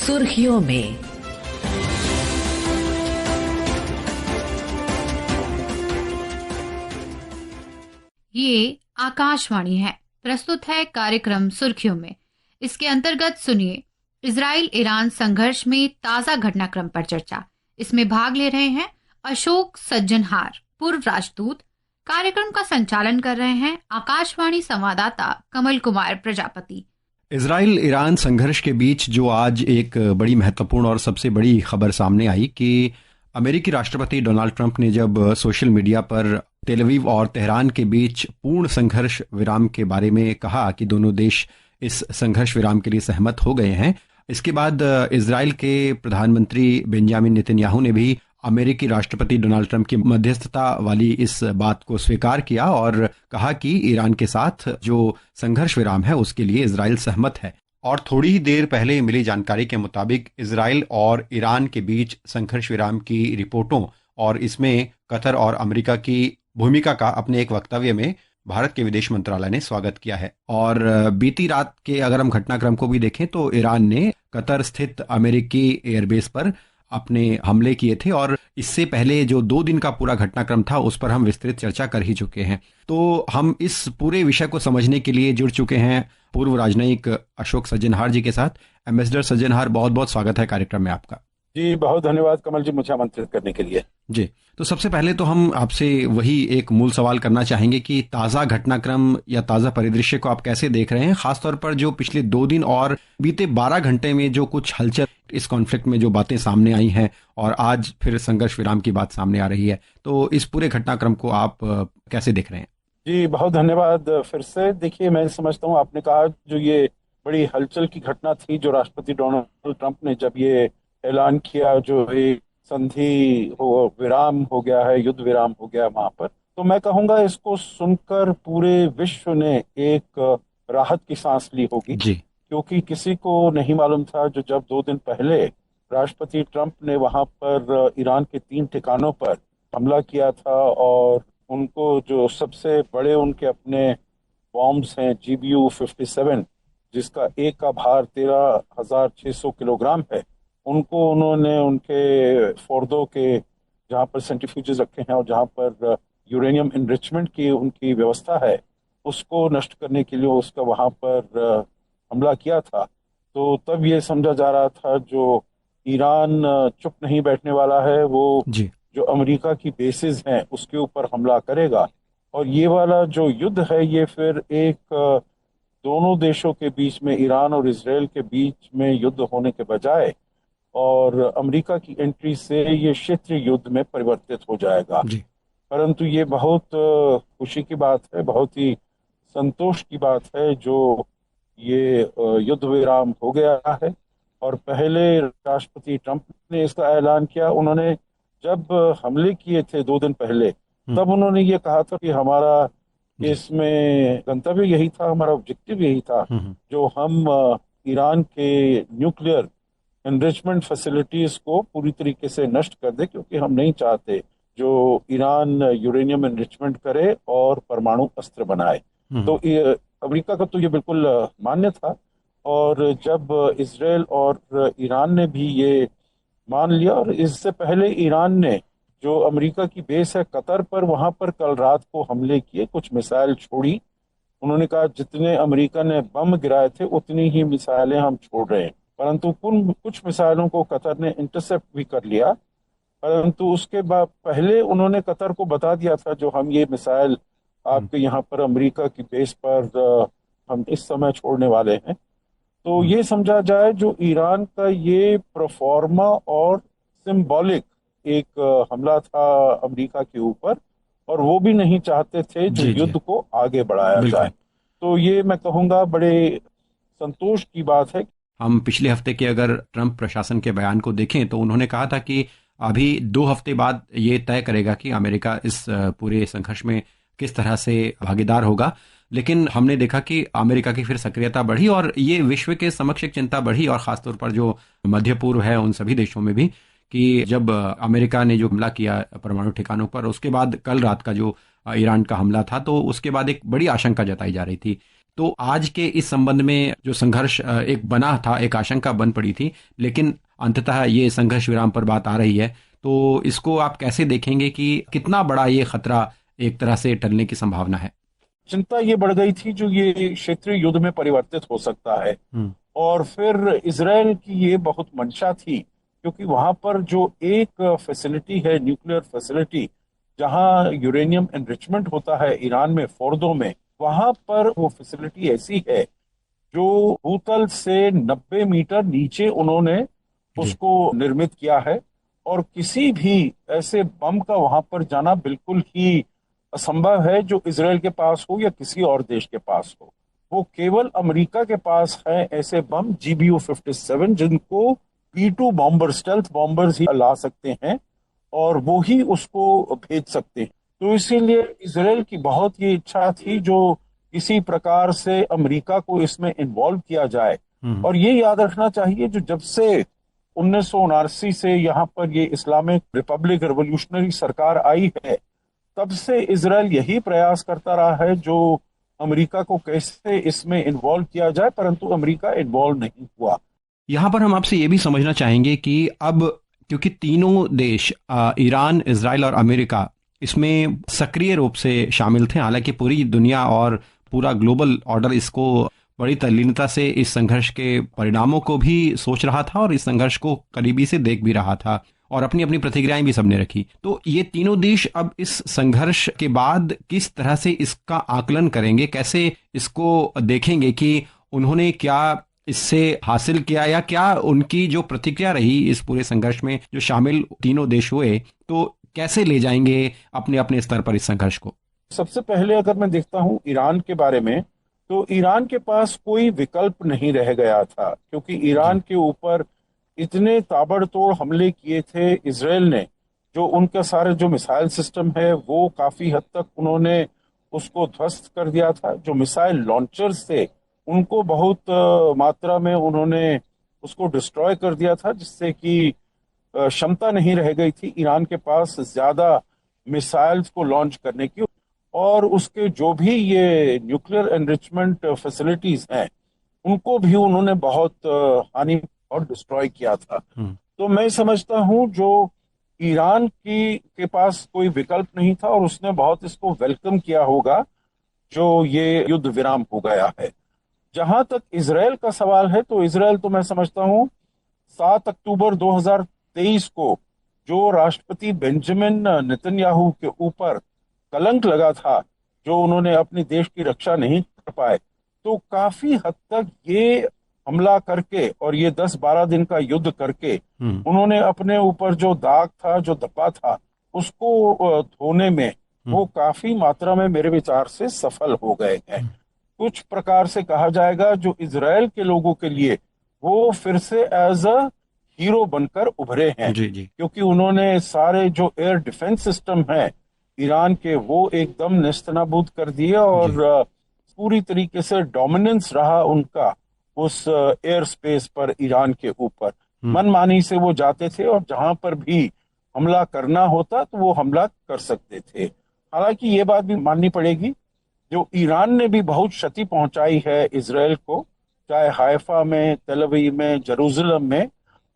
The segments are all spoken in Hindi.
सुर्खियों में। ये आकाशवाणी है। प्रस्तुत है कार्यक्रम सुर्खियों में। इसके अंतर्गत सुनिए इजराइल ईरान संघर्ष में ताजा घटनाक्रम पर चर्चा। इसमें भाग ले रहे हैं अशोक सज्जनहार, पूर्व राजदूत। कार्यक्रम का संचालन कर रहे हैं आकाशवाणी संवाददाता कमल कुमार प्रजापति। इजराइल ईरान संघर्ष के बीच जो आज एक बड़ी महत्वपूर्ण और सबसे बड़ी खबर सामने आई कि अमेरिकी राष्ट्रपति डोनाल्ड ट्रंप ने जब सोशल मीडिया पर तेल अवीव और तेहरान के बीच पूर्ण संघर्ष विराम के बारे में कहा कि दोनों देश इस संघर्ष विराम के लिए सहमत हो गए हैं, इसके बाद इजराइल के प्रधानमंत्री बेंजामिन नेतन्याहू ने भी अमेरिकी राष्ट्रपति डोनाल्ड ट्रंप की मध्यस्थता वाली इस बात को स्वीकार किया और कहा कि ईरान के साथ जो संघर्ष विराम है उसके लिए इजराइल सहमत है। और थोड़ी ही देर पहले मिली जानकारी के मुताबिक इजराइल और ईरान के बीच संघर्ष विराम की रिपोर्टों और इसमें कतर और अमेरिका की भूमिका का अपने एक वक्तव्य में भारत के विदेश मंत्रालय ने स्वागत किया है। और बीती रात के अगर हम घटनाक्रम को भी देखें तो ईरान ने कतर स्थित अमेरिकी एयरबेस पर अपने हमले किए थे और इससे पहले जो 2 दिन का पूरा घटनाक्रम था उस पर हम विस्तृत चर्चा कर ही चुके हैं। तो हम इस पूरे विषय को समझने के लिए जुड़ चुके हैं पूर्व राजनयिक अशोक सज्जनहार जी के साथ। एम्बेसडर सज्जनहार, बहुत बहुत स्वागत है कार्यक्रम में आपका। जी बहुत धन्यवाद कमल जी, मुझे आमंत्रित करने के लिए। जी, तो सबसे पहले तो हम आपसे वही एक मूल सवाल करना चाहेंगे कि ताज़ा घटनाक्रम या ताज़ा परिदृश्य को आप कैसे देख रहे हैं, खासतौर पर जो पिछले 2 दिन और बीते 12 घंटे में जो कुछ हलचल इस कॉन्फ्लिक्ट में जो बातें सामने आई हैं और आज फिर संघर्ष विराम की बात सामने आ रही है, तो इस पूरे घटनाक्रम को आप कैसे देख रहे हैं? जी बहुत धन्यवाद फिर से। देखिए, मैं समझता हूँ आपने कहा जो ये बड़ी हलचल की घटना थी, जो राष्ट्रपति डोनाल्ड ट्रंप ने जब ये ऐलान किया, जो एक संधि विराम हो गया है, युद्ध विराम हो गया वहां पर, तो मैं कहूंगा इसको सुनकर पूरे विश्व ने एक राहत की सांस ली होगी जी। क्योंकि किसी को नहीं मालूम था जो जब 2 दिन पहले राष्ट्रपति ट्रंप ने वहां पर ईरान के 3 ठिकानों पर हमला किया था और उनको जो सबसे बड़े उनके अपने बॉम्ब्स हैं GBU-57 जिसका एक का भार 13,600 किलोग्राम है, उनको उन्होंने उनके फोर्दो के जहाँ पर सेंट्रीफ्यूजेस रखे हैं और जहाँ पर यूरेनियम इनरिचमेंट की उनकी व्यवस्था है उसको नष्ट करने के लिए उसका वहाँ पर हमला किया था। तो तब ये समझा जा रहा था जो ईरान चुप नहीं बैठने वाला है, वो जी। जो अमेरिका की बेसिस हैं उसके ऊपर हमला करेगा। और ये वाला जो युद्ध है ये फिर एक दोनों देशों के बीच में, ईरान और इजराइल के बीच में युद्ध होने के बजाय और अमेरिका की एंट्री से ये क्षेत्रीय युद्ध में परिवर्तित हो जाएगा। परंतु ये बहुत खुशी की बात है, बहुत ही संतोष की बात है जो ये युद्ध विराम हो गया है। और पहले राष्ट्रपति ट्रंप ने इसका ऐलान किया। उन्होंने जब हमले किए थे 2 दिन पहले, तब उन्होंने ये कहा था कि हमारा इसमें गंतव्य यही था, हमारा ऑब्जेक्टिव यही था, जो हम ईरान के न्यूक्लियर एनरिचमेंट फैसिलिटीज को पूरी तरीके से नष्ट कर दे, क्योंकि हम नहीं चाहते जो ईरान यूरेनियम एनरिचमेंट करे और परमाणु अस्त्र बनाए। तो अमेरिका का तो ये बिल्कुल मान्य था। और जब इजराइल और ईरान ने भी ये मान लिया, और इससे पहले ईरान ने जो अमेरिका की बेस है कतर पर, वहां पर कल रात को हमले किए, कुछ मिसाइल छोड़ी। उन्होंने कहा जितने अमेरिका ने बम गिराए थे उतनी ही मिसाइलें हम छोड़ रहे हैं। परंतु कुछ मिसाइलों को कतर ने इंटरसेप्ट भी कर लिया। परंतु उसके बाद पहले उन्होंने कतर को बता दिया था जो हम ये मिसाइल आपके यहाँ पर अमेरिका की बेस पर हम इस समय छोड़ने वाले हैं। तो ये समझा जाए जो ईरान का ये प्रोफॉर्मा और सिंबॉलिक एक हमला था अमेरिका के ऊपर, और वो भी नहीं चाहते थे जो युद्ध को आगे बढ़ाया जाए। तो ये मैं कहूँगा बड़े संतोष की बात है। हम पिछले हफ्ते के अगर ट्रंप प्रशासन के बयान को देखें तो उन्होंने कहा था कि अभी 2 हफ्ते बाद ये तय करेगा कि अमेरिका इस पूरे संघर्ष में किस तरह से भागीदार होगा। लेकिन हमने देखा कि अमेरिका की फिर सक्रियता बढ़ी और ये विश्व के समक्ष एक चिंता बढ़ी, और खासतौर पर जो मध्य पूर्व है उन सभी देशों में भी, कि जब अमेरिका ने जो हमला किया परमाणु ठिकानों पर, उसके बाद कल रात का जो ईरान का हमला था, तो उसके बाद एक बड़ी आशंका जताई जा रही थी। तो आज के इस संबंध में जो संघर्ष एक बना था, एक आशंका बन पड़ी थी, लेकिन अंततः ये संघर्ष विराम पर बात आ रही है। तो इसको आप कैसे देखेंगे कि कितना बड़ा ये खतरा एक तरह से टलने की संभावना है? चिंता ये बढ़ गई थी जो ये क्षेत्रीय युद्ध में परिवर्तित हो सकता है। और फिर इजराइल की ये बहुत मंशा थी, क्योंकि वहां पर जो एक फैसिलिटी है, न्यूक्लियर फैसिलिटी, जहां यूरेनियम एनरिचमेंट होता है ईरान में, फोर्दो में, वहां पर वो फैसिलिटी ऐसी है जो भूतल से 90 मीटर नीचे उन्होंने उसको निर्मित किया है। और किसी भी ऐसे बम का वहां पर जाना बिल्कुल ही असंभव है जो इजराइल के पास हो या किसी और देश के पास हो। वो केवल अमेरिका के पास है ऐसे बम GBU-57, जिनको P-2 बॉम्बर, स्टेल्थ बॉम्बर्स ही ला सकते हैं और वो ही उसको भेज सकते हैं। तो इसीलिए इजराइल की बहुत ये इच्छा थी जो किसी प्रकार से अमेरिका को इसमें इन्वॉल्व किया जाए। और ये याद रखना चाहिए, जो जब से 1979 से यहाँ पर ये इस्लामिक रिपब्लिक रेवोल्यूशनरी सरकार आई है, तब से इजराइल यही प्रयास करता रहा है जो अमेरिका को कैसे इसमें इन्वॉल्व किया जाए, परंतु अमेरिका इन्वॉल्व नहीं हुआ। यहाँ पर हम आपसे ये भी समझना चाहेंगे कि अब क्योंकि तीनों देश ईरान, इजराइल और अमेरिका इसमें सक्रिय रूप से शामिल थे, हालांकि पूरी दुनिया और पूरा ग्लोबल ऑर्डर इसको बड़ी तल्लीनता से इस संघर्ष के परिणामों को भी सोच रहा था और इस संघर्ष को करीबी से देख भी रहा था और अपनी अपनी प्रतिक्रियाएं भी सबने रखी। तो ये तीनों देश अब इस संघर्ष के बाद किस तरह से इसका आकलन करेंगे, कैसे इसको देखेंगे कि उन्होंने क्या इससे हासिल किया या क्या उनकी जो प्रतिक्रिया रही इस पूरे संघर्ष में जो शामिल तीनों देश हुए, तो कैसे ले जाएंगे अपने अपने स्तर पर इस संघर्ष को? सबसे पहले अगर मैं देखता हूं ईरान के बारे में, तो ईरान के पास कोई विकल्प नहीं रह गया था, क्योंकि ईरान के ऊपर इतने ताबड़तोड़ हमले किए थे इजराइल ने, जो उनका सारे जो मिसाइल सिस्टम है वो काफी हद तक उन्होंने उसको ध्वस्त कर दिया था। जो मिसाइल लॉन्चर्स थे उनको बहुत मात्रा में उन्होंने उसको डिस्ट्रॉय कर दिया था, जिससे कि क्षमता नहीं रह गई थी ईरान के पास ज्यादा मिसाइल्स को लॉन्च करने की। और उसके जो भी ये न्यूक्लियर एनरिचमेंट फैसिलिटीज हैं उनको भी उन्होंने बहुत हानि और डिस्ट्रॉय किया था। तो मैं समझता हूं जो ईरान की के पास कोई विकल्प नहीं था और उसने बहुत इसको वेलकम किया होगा जो ये युद्ध विराम हो गया है। जहां तक इजराइल का सवाल है, तो इजराइल तो मैं समझता हूं 7 अक्टूबर 2023 को जो राष्ट्रपति बेंजामिन नेतन्याहू के ऊपर कलंक लगा था, जो उन्होंने अपने देश की रक्षा नहीं कर पाए, तो काफी हद तक ये हमला करके और ये 10-12 दिन का युद्ध करके उन्होंने अपने ऊपर जो दाग था, जो धब्बा था, उसको धोने में वो काफी मात्रा में मेरे विचार से सफल हो गए हैं। कुछ प्रकार से कहा जाएगा जो इजराइल के लोगों के लिए वो फिर से एज अ हीरो बनकर उभरे हैं। क्योंकि उन्होंने सारे जो एयर डिफेंस सिस्टम है ईरान के वो एकदम नेस्तनाबूद कर दिए और पूरी तरीके से डोमिनेंस रहा उनका उस एयर स्पेस पर ईरान के ऊपर। मनमानी से वो जाते थे और जहां पर भी हमला करना होता तो वो हमला कर सकते थे। हालांकि ये बात भी माननी पड़ेगी, जो ईरान ने भी बहुत क्षति पहुंचाई है इजराइल को, चाहे हाइफा में, तेल अवीव में, जेरूसलम में,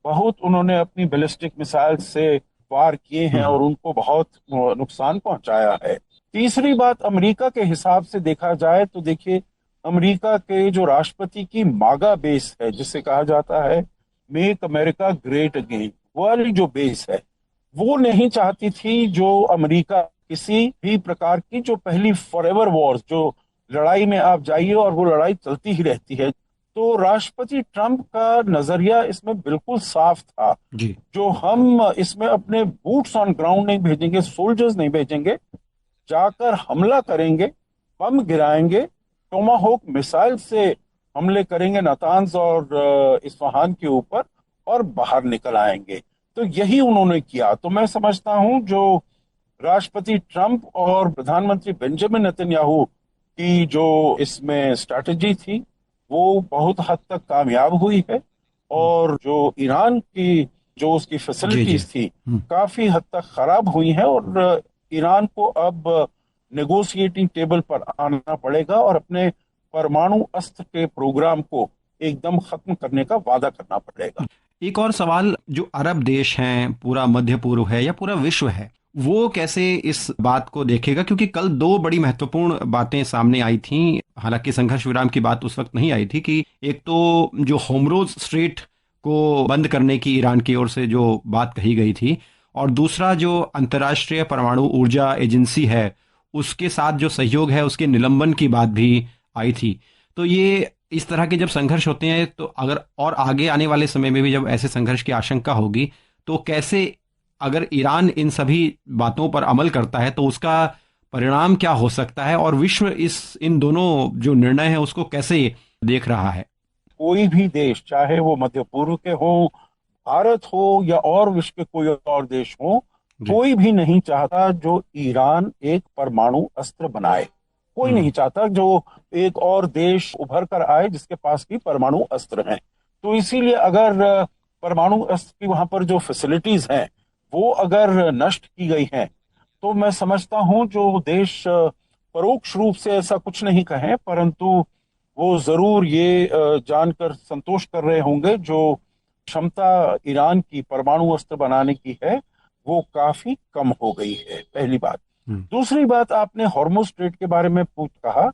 बहुत उन्होंने अपनी बैलिस्टिक मिसाइल से वार किए हैं और उनको बहुत नुकसान पहुंचाया है। तीसरी बात, अमेरिका के हिसाब से देखा जाए तो देखिए, अमेरिका के जो राष्ट्रपति की मागा बेस है, जिसे कहा जाता है मेक अमेरिका ग्रेट अगेन, वो वाली जो बेस है, वो नहीं चाहती थी जो अमेरिका किसी भी प्रकार की जो पहली फॉरएवर वॉर्स, जो लड़ाई में आप जाइए और वो लड़ाई चलती ही रहती है। तो राष्ट्रपति ट्रंप का नजरिया इसमें बिल्कुल साफ था जी। जो हम इसमें अपने बूट्स ऑन ग्राउंड नहीं भेजेंगे, सोल्जर्स नहीं भेजेंगे, जाकर हमला करेंगे, बम गिराएंगे, टोमाहोक मिसाइल से हमले करेंगे नातांज और इस्फहान के ऊपर और बाहर निकल आएंगे। तो यही उन्होंने किया। तो मैं समझता हूं जो राष्ट्रपति ट्रंप और प्रधानमंत्री बेंजामिन नेतन्याहू की जो इसमें स्ट्रैटेजी थी वो बहुत हद तक कामयाब हुई है और जो ईरान की जो उसकी फैसिलिटीज थी काफी हद तक खराब हुई है और ईरान को अब नेगोशिएटिंग टेबल पर आना पड़ेगा और अपने परमाणु अस्त्र के प्रोग्राम को एकदम खत्म करने का वादा करना पड़ेगा। एक और सवाल, जो अरब देश हैं, पूरा मध्य पूर्व है या पूरा विश्व है, वो कैसे इस बात को देखेगा? क्योंकि कल दो बड़ी महत्वपूर्ण बातें सामने आई थीं, हालांकि संघर्ष विराम की बात उस वक्त नहीं आई थी, कि एक तो जो होर्मुज़ स्ट्रेट को बंद करने की ईरान की ओर से जो बात कही गई थी, और दूसरा जो अंतर्राष्ट्रीय परमाणु ऊर्जा एजेंसी है उसके साथ जो सहयोग है उसके निलंबन की बात भी आई थी। तो ये इस तरह के जब संघर्ष होते हैं, तो अगर और आगे आने वाले समय में भी जब ऐसे संघर्ष की आशंका होगी, तो कैसे, अगर ईरान इन सभी बातों पर अमल करता है तो उसका परिणाम क्या हो सकता है, और विश्व इन दोनों जो निर्णय है उसको कैसे देख रहा है? कोई भी देश, चाहे वो मध्य पूर्व के हो, भारत हो या और विश्व के कोई और देश हो, कोई भी नहीं चाहता जो ईरान एक परमाणु अस्त्र बनाए। कोई नहीं चाहता जो एक और देश उभर कर आए जिसके पास भी परमाणु अस्त्र हैं। तो इसीलिए अगर परमाणु अस्त्र की वहां पर जो फैसिलिटीज हैं वो अगर नष्ट की गई हैं, तो मैं समझता हूं जो देश परोक्ष रूप से ऐसा कुछ नहीं कहें, परंतु वो जरूर ये जानकर संतोष कर रहे होंगे जो क्षमता ईरान की परमाणु अस्त्र बनाने की है वो काफी कम हो गई है, पहली बात। दूसरी बात, आपने हॉर्मुज़ स्ट्रेट के बारे में कहा,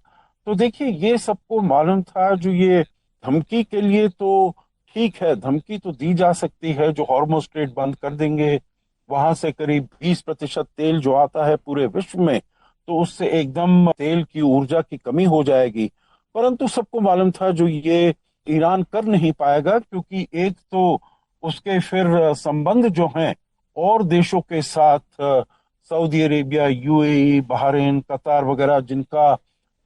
तो देखिए ये सबको मालूम था। जो ये धमकी के लिए तो ठीक है, धमकी तो दी जा सकती है, जो हॉर्मुज़ स्ट्रेट बंद कर देंगे, वहां से करीब 20% तेल जो आता है पूरे विश्व में, तो उससे एकदम तेल की ऊर्जा की कमी हो जाएगी। परंतु सबको मालूम था जो ये ईरान कर नहीं पाएगा, क्योंकि एक तो उसके फिर संबंध जो हैं और देशों के साथ, सऊदी अरेबिया, यूएई, बहरीन, कतार वगैरह, जिनका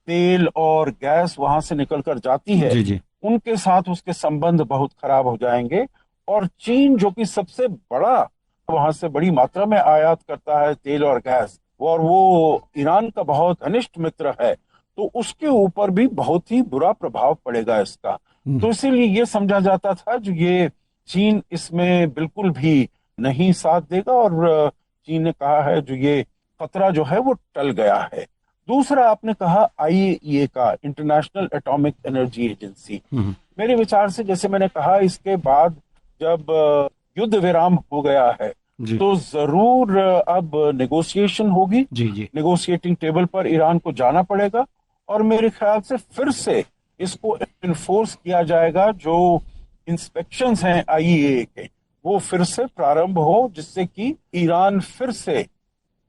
तेल और गैस वहां से निकलकर जाती है, जी जी। उनके साथ उसके संबंध बहुत खराब हो जाएंगे। और चीन जो कि सबसे बड़ा वहां से बड़ी मात्रा में आयात करता है तेल और गैस, और वो ईरान का बहुत घनिष्ठ मित्र है, तो उसके ऊपर भी बहुत ही बुरा प्रभाव पड़ेगा इसका। तो इसीलिए ये समझा जाता था जो ये चीन इसमें बिल्कुल भी नहीं साथ देगा, और चीन ने कहा है जो ये खतरा जो है वो टल गया है। दूसरा, आपने कहा आईएईए का, इंटरनेशनल एटॉमिक एनर्जी एजेंसी, मेरे विचार से, जैसे मैंने कहा, इसके बाद जब युद्ध विराम हो गया है तो जरूर अब नेगोशिएशन होगी। नेगोशिएटिंग टेबल पर ईरान को जाना पड़ेगा, और मेरे ख्याल से फिर से इसको इन्फोर्स किया जाएगा। जो इंस्पेक्शंस हैं आईएईए के, वो फिर से प्रारंभ हो, जिससे कि ईरान फिर से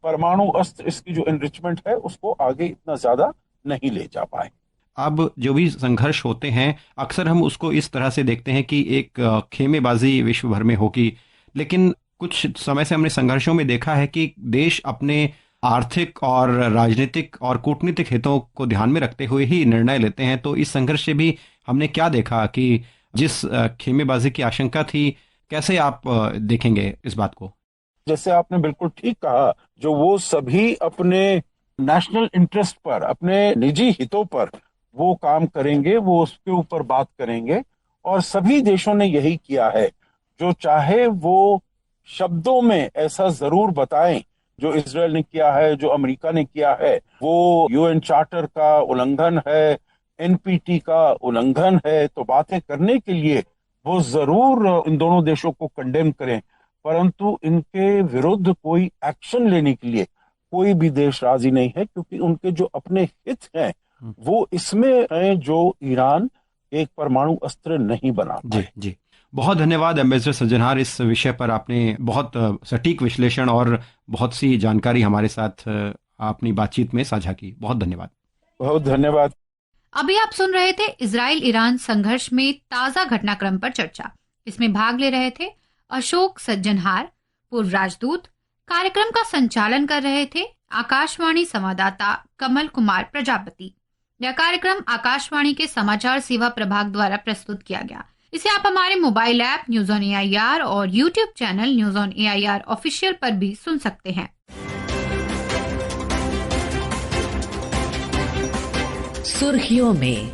परमाणु अस्त्र, इसकी जो एनरिचमेंट है, उसको आगे इतना ज्यादा नहीं ले जा पाए। अब जो भी संघर्ष होते हैं, अक्सर हम उसको इस तरह से देखते हैं कि एक खेमेबाजी विश्व भर में होगी, लेकिन कुछ समय से हमने संघर्षों में देखा है कि देश अपने आर्थिक और राजनीतिक और कूटनीतिक हितों को ध्यान में रखते हुए ही निर्णय लेते हैं। तो इस संघर्ष से भी हमने क्या देखा कि जिस खेमेबाजी की आशंका थी, कैसे आप देखेंगे इस बात को? जैसे आपने बिल्कुल ठीक कहा, जो वो सभी अपने नेशनल इंटरेस्ट पर, अपने निजी हितों पर वो काम करेंगे, वो उसके ऊपर बात करेंगे, और सभी देशों ने यही किया है। जो चाहे वो शब्दों में ऐसा जरूर बताएं, जो इजराइल ने किया है, जो अमेरिका ने किया है, वो यूएन चार्टर का उल्लंघन है, एनपीटी का उल्लंघन है, तो बातें करने के लिए वो जरूर इन दोनों देशों को कंडेम करें, परंतु इनके विरुद्ध कोई एक्शन लेने के लिए कोई भी देश राजी नहीं है, क्योंकि उनके जो अपने हित हैं वो इसमें हैं जो ईरान एक परमाणु अस्त्र नहीं बना पाए। जी जी, बहुत धन्यवाद एम्बेसडर सज्जनहार। इस विषय पर आपने बहुत सटीक विश्लेषण और बहुत सी जानकारी हमारे साथ अपनी बातचीत में साझा की। बहुत धन्यवाद। बहुत धन्यवाद। अभी आप सुन रहे थे इजराइल ईरान संघर्ष में ताजा घटनाक्रम पर चर्चा। इसमें भाग ले रहे थे अशोक सज्जनहार, पूर्व राजदूत। कार्यक्रम का संचालन कर रहे थे आकाशवाणी संवाददाता कमल कुमार प्रजापति। यह कार्यक्रम आकाशवाणी के समाचार सेवा प्रभाग द्वारा प्रस्तुत किया गया। इसे आप हमारे mobile app news on AIR और YouTube channel news on AIR official पर भी सुन सकते हैं। सुर्खियों में